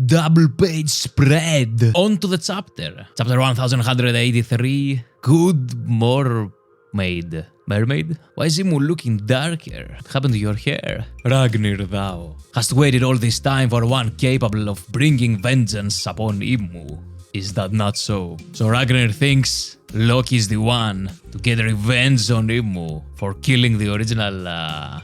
Double page spread. On to the chapter. Chapter 1183. Good Mermaid. Mermaid? Why is Imu looking darker? What happened to your hair? Ragnir, thou hast waited all this time for one capable of bringing vengeance upon Imu. Is that not so? So Ragnir thinks Loki is the one to get revenge on Imu for killing the original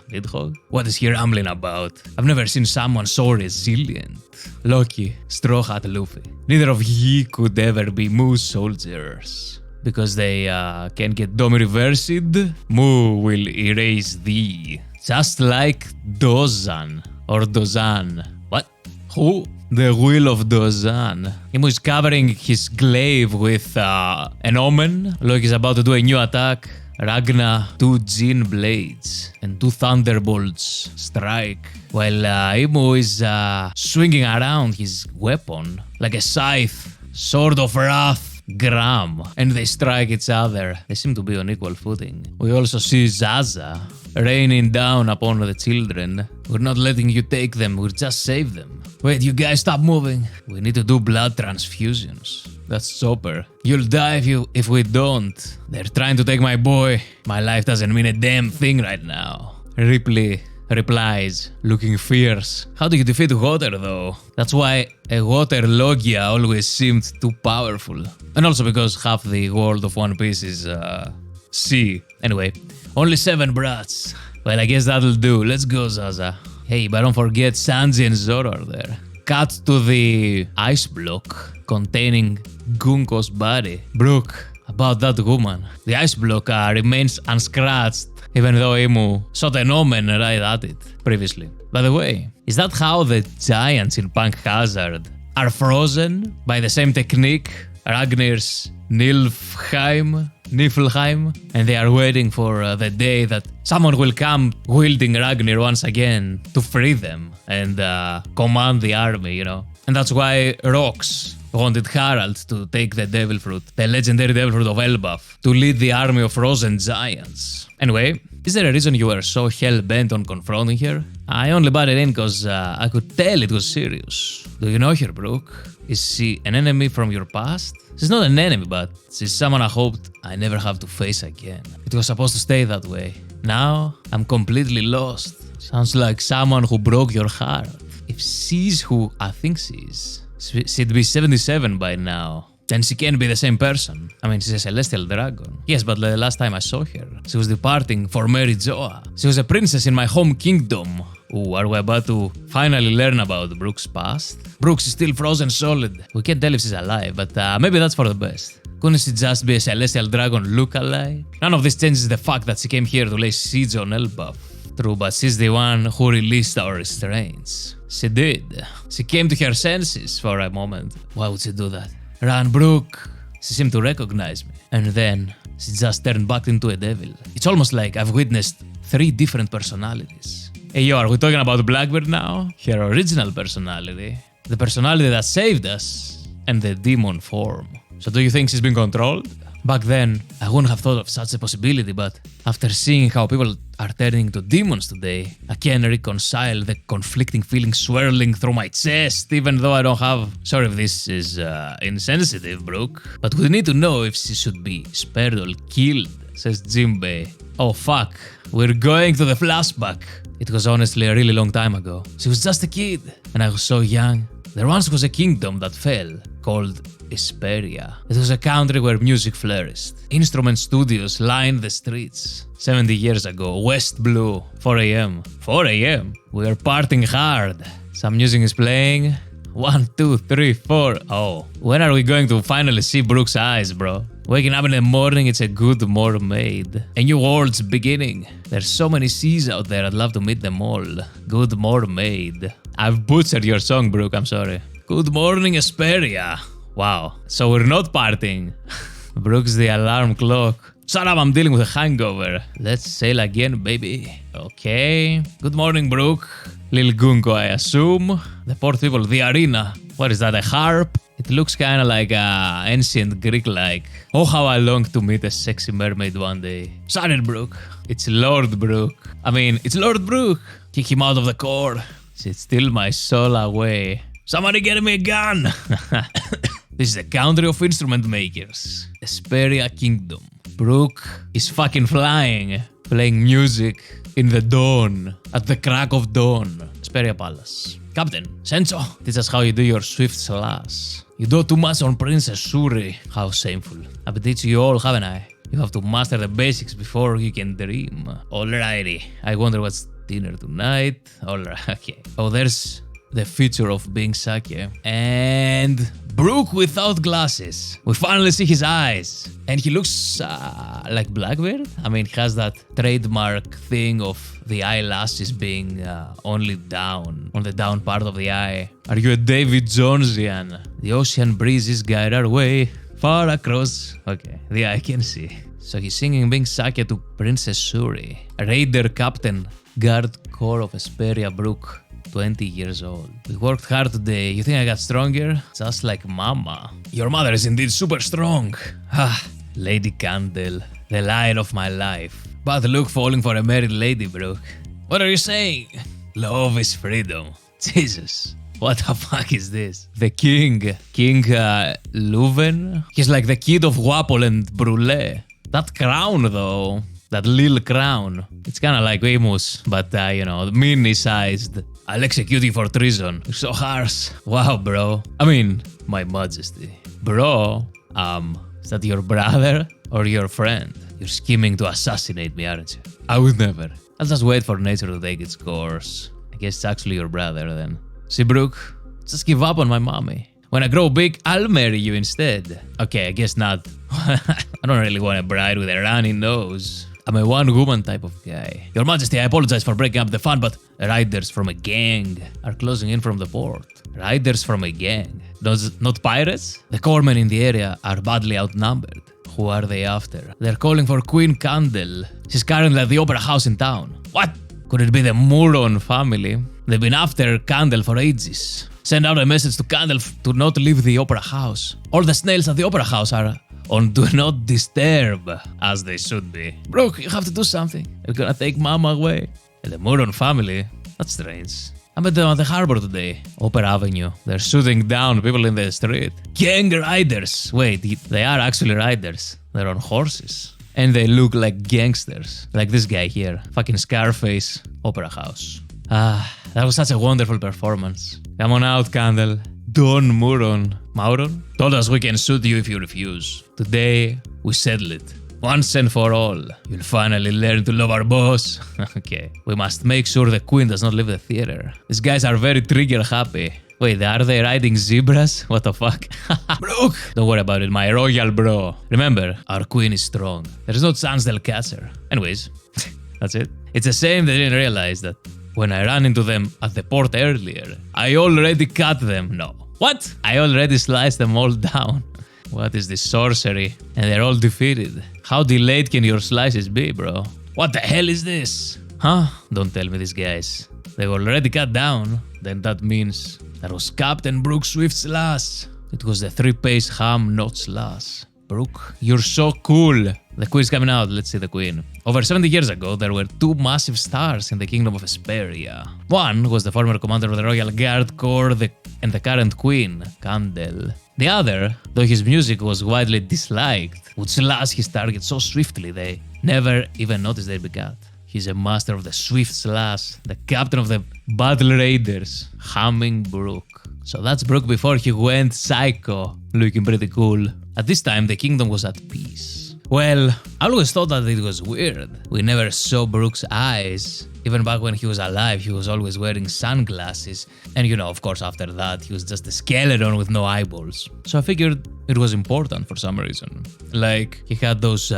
Nidhogg? What is he rambling about? I've never seen someone so resilient. Loki, Straw Hat Luffy. Neither of ye could ever be Mu's soldiers. Because they can get Domi reversed, Mu will erase thee. Just like Dozan. Or Dozan. What? Who? The Will of Dozan. Imu is covering his glaive with an omen. Loki is about to do a new attack. Ragna, 2 Jin blades and 2 thunderbolts strike, while Imu is swinging around his weapon like a scythe, sword of wrath. Gram, and they strike each other. They seem to be on equal footing. We also see Zaza raining down upon the children. We're not letting you take them, we'll just save them. Wait, you guys stop moving. We need to do blood transfusions. That's Chopper. You'll die if we don't. They're trying to take my boy. My life doesn't mean a damn thing right now. Ripley replies, looking fierce. How do you defeat water though? That's why a water Logia always seemed too powerful. And also because half the world of One Piece is sea. Anyway, only 7 brats. Well, I guess that'll do. Let's go, Zaza. Hey, but don't forget Sanji and Zoro are there. Cut to the ice block containing Gunko's body. Brook, about that woman. The ice block remains unscratched, even though Imu shot an omen right at it previously. By the way, is that how the giants in Punk Hazard are frozen by the same technique? Ragnir's Niflheim, and they are waiting for the day that someone will come wielding Ragnir once again to free them and command the army, you know. And that's why Rox wanted Harald to take the Devil Fruit, the legendary Devil Fruit of Elbaf, to lead the army of frozen giants. Anyway, is there a reason you were so hell-bent on confronting her? I only butted in because I could tell it was serious. Do you know her, Brook? Is she an enemy from your past? She's not an enemy, but she's someone I hoped I never have to face again. It was supposed to stay that way. Now, I'm completely lost. Sounds like someone who broke your heart. If she's who I think she is, she'd be 77 by now. Then she can't be the same person. I mean, she's a celestial dragon. Yes, but the last time I saw her, she was departing for Mary Joa. She was a princess in my home kingdom. Ooh, are we about to finally learn about Brook's past? Brooks is still frozen solid. We can't tell if she's alive, but maybe that's for the best. Couldn't she just be a celestial dragon look-alike? None of this changes the fact that she came here to lay siege on Elbaf. True, but she's the one who released our restraints. She did. She came to her senses for a moment. Why would she do that? Ran Brook. She seemed to recognize me. And then she just turned back into a devil. It's almost like I've witnessed 3 different personalities. Hey yo, are we talking about Blackbeard now? Her original personality. The personality that saved us. And the demon form. So do you think she's been controlled? Back then, I wouldn't have thought of such a possibility, but after seeing how people are turning into demons today, I can't reconcile the conflicting feelings swirling through my chest, even though I don't have... Sorry if this is insensitive, Brook, but we need to know if she should be spared or killed, says Jinbei. Oh fuck, we're going to the flashback. It was honestly a really long time ago. She was just a kid, and I was so young. There once was a kingdom that fell, called Esperia. It was a country where music flourished. Instrument studios lined the streets. 70 years ago, West Blue, 4 a.m. 4 a.m.? We are partying hard. Some music is playing. 1, 2, 3, 4. Oh, when are we going to finally see Brook's eyes, bro? Waking up in the morning, it's a good mermaid. A new world's beginning. There's so many seas out there, I'd love to meet them all. Good mermaid. I've butchered your song, Brook, I'm sorry. Good morning, Esperia. Wow, so we're not partying. Brook's the alarm clock. Shut up, I'm dealing with a hangover. Let's sail again, baby. Okay. Good morning, Brook. Lil Gunko, I assume. The port people, the arena. What is that, a harp? It looks kinda like ancient Greek-like. Oh, how I long to meet a sexy mermaid one day. Sorry, Brook. It's Lord Brook. I mean, it's Lord Brook. Kick him out of the core. She'd steal my soul away. Somebody get me a gun! This is the country of instrument makers. Hesperia Kingdom. Brooke is fucking flying, playing music in the dawn, at the crack of dawn. Hesperia Palace. Captain, Senso, teach us how you do your swift slash. You do too much on Princess Shuri. How shameful. I've teach you all, haven't I? You have to master the basics before you can dream. Alrighty. I wonder what's dinner tonight. Alright, okay. Oh, there's the feature of being Sake. And Brooke without glasses. We finally see his eyes. And he looks like Blackbeard. I mean, he has that trademark thing of the eyelashes being only down, on the down part of the eye. Are you a David Jonesian? The ocean breezes guide our way far across. Okay, the eye can see. So he's singing Being Sake to Princess Shuri. Raider Captain, Guard Corps of Hesperia Brooke. 20 years old. We worked hard today. You think I got stronger? Just like Mama. Your mother is indeed super strong. Ah, Lady Candle, the light of my life. But look, falling for a married lady, Brooke. What are you saying? Love is freedom. Jesus. What the fuck is this? The king. King Leuven? He's like the kid of Wapol and Brûlé. That crown, though. That little crown. It's kinda like Remus, but you know, mini-sized. I'll execute you for treason. You're so harsh. Wow, bro. I mean, my majesty. Bro, is that your brother or your friend? You're scheming to assassinate me, aren't you? I would never. I'll just wait for nature to take its course. I guess it's actually your brother then. See, Brooke, just give up on my mommy. When I grow big, I'll marry you instead. Okay, I guess not. I don't really want a bride with a runny nose. I'm a one-woman type of guy. Your Majesty, I apologize for breaking up the fun, but riders from a gang are closing in from the port. Riders from a gang. Those not pirates? The corpsmen in the area are badly outnumbered. Who are they after? They're calling for Queen Candle. She's currently at the opera house in town. What? Could it be the Muron family? They've been after Candle for ages. Send out a message to Candle to not leave the opera house. All the snails at the opera house are on Do Not Disturb, as they should be. Brooke, you have to do something. You're gonna take Mama away. And the Muron family? That's strange. I met them at the harbor today. Opera Avenue. They're shooting down people in the street. Gang riders. Wait, they are actually riders. They're on horses. And they look like gangsters. Like this guy here. Fucking Scarface. Opera House. Ah, that was such a wonderful performance. Come on out, Candle. Don Muron. Mauron? Told us we can shoot you if you refuse. Today, we settle it. Once and for all. You'll finally learn to love our boss. Okay. We must make sure the queen does not leave the theater. These guys are very trigger happy. Wait, are they riding zebras? What the fuck? Brooke! Don't worry about it, my royal bro. Remember, our queen is strong. There's no chance they'll catch her. Anyways, that's it. It's a shame they didn't realize that when I ran into them at the port earlier, I already cut them. No. What? I already sliced them all down. What is this sorcery? And they're all defeated. How delayed can your slices be, bro? What the hell is this? Huh? Don't tell me these guys. They were already cut down. Then that means that was Captain Brooke Swift's slash. It was the 3-pace ham, not slash. Brooke, you're so cool. The queen's coming out. Let's see the queen. Over 70 years ago, there were two massive stars in the kingdom of Hesperia. One was the former commander of the Royal Guard Corps and the current queen, Candle. The other, though his music was widely disliked, would slash his target so swiftly they never even noticed they'd be cut. He's a master of the swift slash, the captain of the Battle Raiders, Humming Brooke. So that's Brooke before he went psycho, looking pretty cool. At this time, the kingdom was at peace. Well, I always thought that it was weird. We never saw Brooke's eyes. Even back when he was alive, he was always wearing sunglasses. And you know, of course, after that, he was just a skeleton with no eyeballs. So I figured it was important for some reason. Like, he had those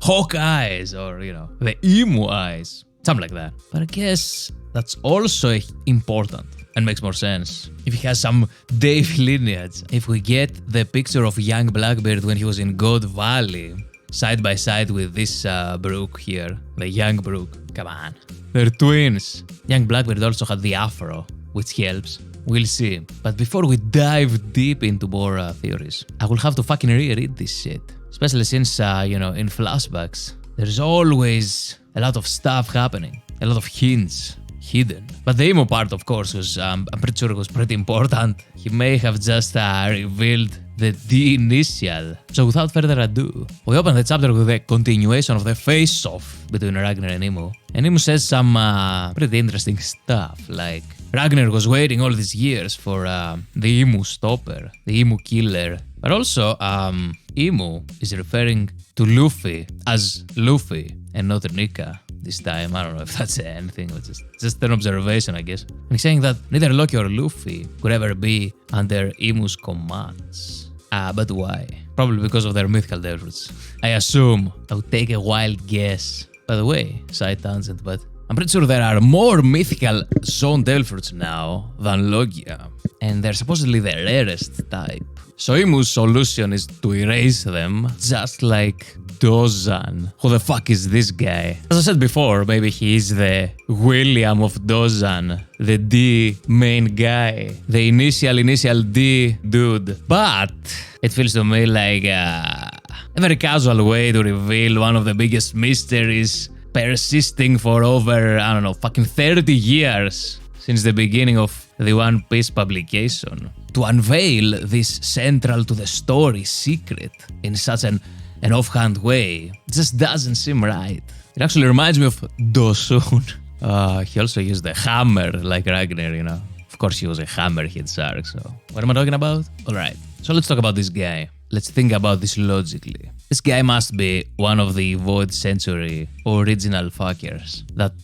hawk eyes, or, you know, the emu eyes. Something like that. But I guess that's also important. And makes more sense. If he has some Dave lineage. If we get the picture of young Blackbeard when he was in God Valley, side by side with this Brooke here, the young Brooke. Come on. They're twins. Young Blackbeard also had the afro, which helps. We'll see. But before we dive deep into more theories, I will have to fucking reread this shit. Especially since, you know, in flashbacks, there's always a lot of stuff happening. A lot of hints. hidden. But the emo part, of course, was I'm pretty sure it was pretty important. He may have just revealed the D initial. So without further ado, we open the chapter with a continuation of the face-off between Ragnar and Emu. And Emu says some pretty interesting stuff, like Ragnar was waiting all these years for the Emu stopper, the Emu killer. But also, Emu is referring to Luffy as Luffy and not Nika this time. I don't know if that's anything, but just an observation, I guess. And he's saying that neither Loki or Luffy could ever be under Emu's commands. But why? Probably because of their mythical devils. I assume. I would take a wild guess. By the way, side tangent, but I'm pretty sure there are more mythical zone Delphrutes now than Logia. And they're supposedly the rarest type. So Emu's solution is to erase them, just like Dozan. Who the fuck is this guy? As I said before, maybe he's the William of Dozan, the D main guy, the initial D dude. But it feels to me like a very casual way to reveal one of the biggest mysteries persisting for over, I don't know, fucking 30 years since the beginning of the One Piece publication. To unveil this central to the story secret in such an offhand way just doesn't seem right. It actually reminds me of Dosun. He also used the hammer like Ragnar, you know. Of course he was a hammerhead shark, so what am I talking about? Alright, so let's talk about this guy. Let's think about this logically. This guy must be one of the Void Century original fuckers that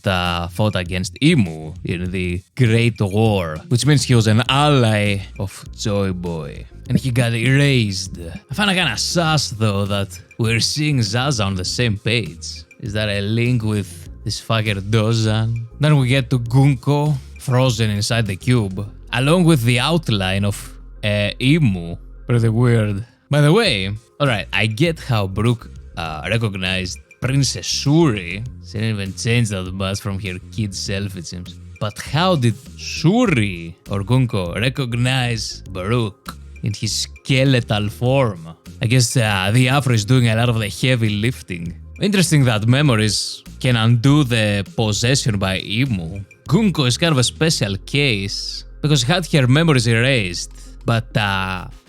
fought against Emu in the Great War, which means he was an ally of Joy Boy. And he got erased. I find it kinda sus though that we're seeing Zaza on the same page. Is that a link with this fucker Dozan? Then we get to Gunko, frozen inside the cube, along with the outline of Emu. Pretty weird. By the way, alright, I get how Brook recognized Princess Shuri. She didn't even change that much from her kid self, it seems. But how did Shuri or Gunko recognize Brook in his skeletal form? I guess the Afro is doing a lot of the heavy lifting. Interesting that memories can undo the possession by Emu. Gunko is kind of a special case because he had her memories erased. But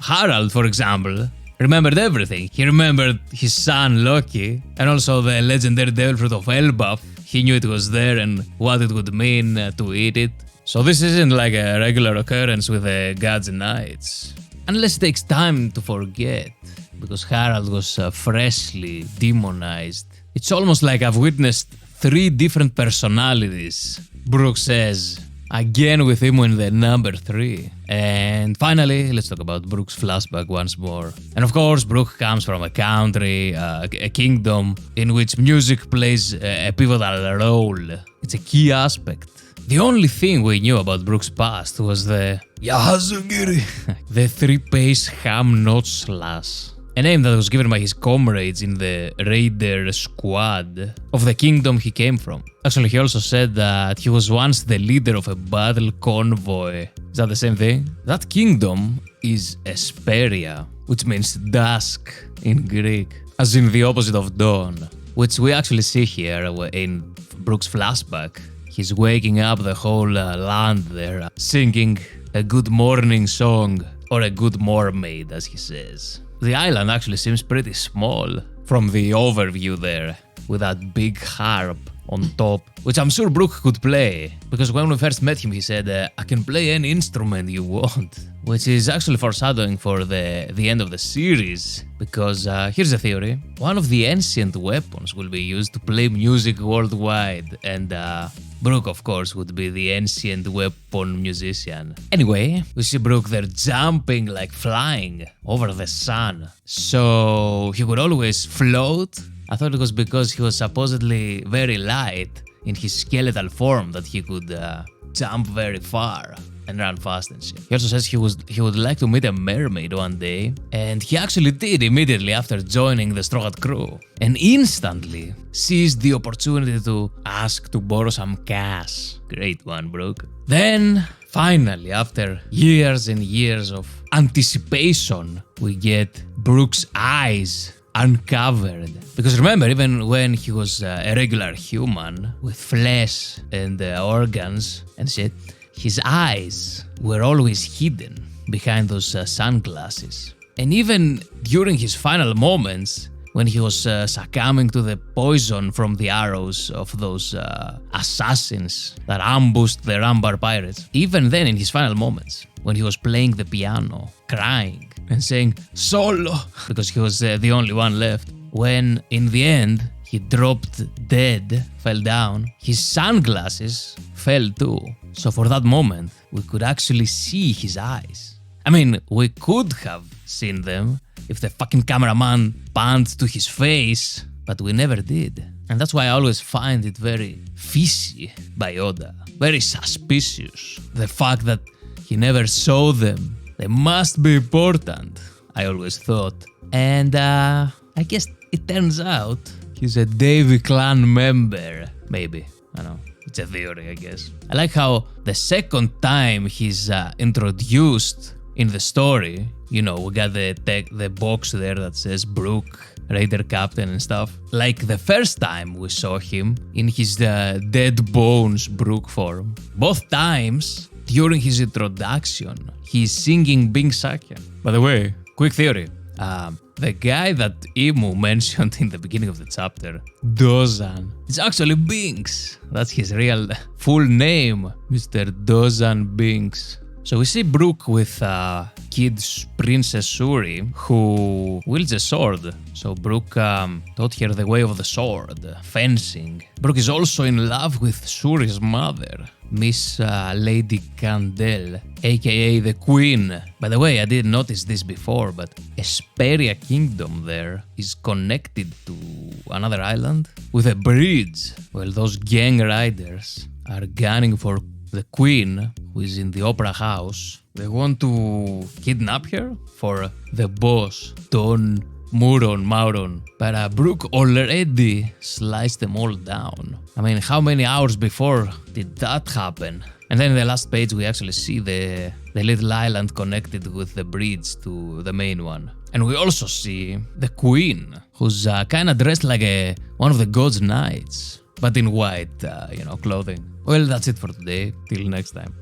Harald, for example, remembered everything. He remembered his son Loki and also the legendary devil fruit of Elbaf. He knew it was there and what it would mean to eat it. So this isn't like a regular occurrence with the gods and knights. Unless it takes time to forget, because Harald was freshly demonized. It's almost like I've witnessed 3 different personalities, Brook says. Again with him in the number 3. And finally, let's talk about Brook's flashback once more. And of course, Brook comes from a country, a kingdom, in which music plays a pivotal role. It's a key aspect. The only thing we knew about Brook's past was the Yahazugiri, the 3-pace ham notch slash. A name that was given by his comrades in the raider squad of the kingdom he came from. Actually, he also said that he was once the leader of a battle convoy. Is that the same thing? That kingdom is Esperia, which means dusk in Greek, as in the opposite of dawn, which we actually see here in Brook's flashback. He's waking up the whole land there, singing a good morning song, or a good mermaid, as he says. The island actually seems pretty small from the overview there, with that big harp on top, which I'm sure Brook could play, because when we first met him he said, I can play any instrument you want, which is actually foreshadowing for the end of the series, because here's a theory. One of the ancient weapons will be used to play music worldwide, and Brook, of course, would be the ancient weapon musician. Anyway, we see Brook there jumping like flying over the sun, so he would always float. I thought it was because he was supposedly very light in his skeletal form that he could jump very far and run fast and shit. He also says he would like to meet a mermaid one day, and he actually did immediately after joining the Straw Hat crew, and instantly seized the opportunity to ask to borrow some cash. Great one, Brook. Then, finally, after years and years of anticipation, we get Brook's eyes uncovered. Because remember, even when he was a regular human with flesh and organs and shit, his eyes were always hidden behind those sunglasses. And even during his final moments, when he was succumbing to the poison from the arrows of those assassins that ambushed the Rambar pirates, even then in his final moments, when he was playing the piano, crying and saying solo, because he was the only one left, when in the end he dropped dead, fell down, his sunglasses fell too. So for that moment, we could actually see his eyes. I mean, we could have seen them if the fucking cameraman panned to his face, but we never did. And that's why I always find it very fishy by Oda, very suspicious. The fact that he never saw them. They must be important, I always thought. And I guess it turns out he's a Davy Clan member. Maybe, I don't know. It's a theory, I guess. I like how the second time he's introduced in the story, you know, we got the box there that says Brook, Raider Captain and stuff. Like the first time we saw him in his Dead Bones Brook form. Both times, during his introduction, he's singing Bing Sakya. By the way, quick theory. The guy that Imu mentioned in the beginning of the chapter, Dozan, it's actually Binks. That's his real full name, Mr. Dozan Binks. So we see Brook with kid Princess Shuri, who wields a sword. So Brook taught her the way of the sword, fencing. Brook is also in love with Shuri's mother, Miss Lady Candel, aka the Queen. By the way, I didn't notice this before, but Esperia Kingdom there is connected to another island with a bridge. Well, those gang riders are gunning for the Queen, who is in the Opera House. They want to kidnap her for the boss, Don Mauron. But Brook already sliced them all down. I mean, how many hours before did that happen? And then in the last page, we actually see the little island connected with the bridge to the main one. And we also see the Queen, who's kind of dressed like one of the gods' knights, but in white, clothing. Well, that's it for today. Till next time.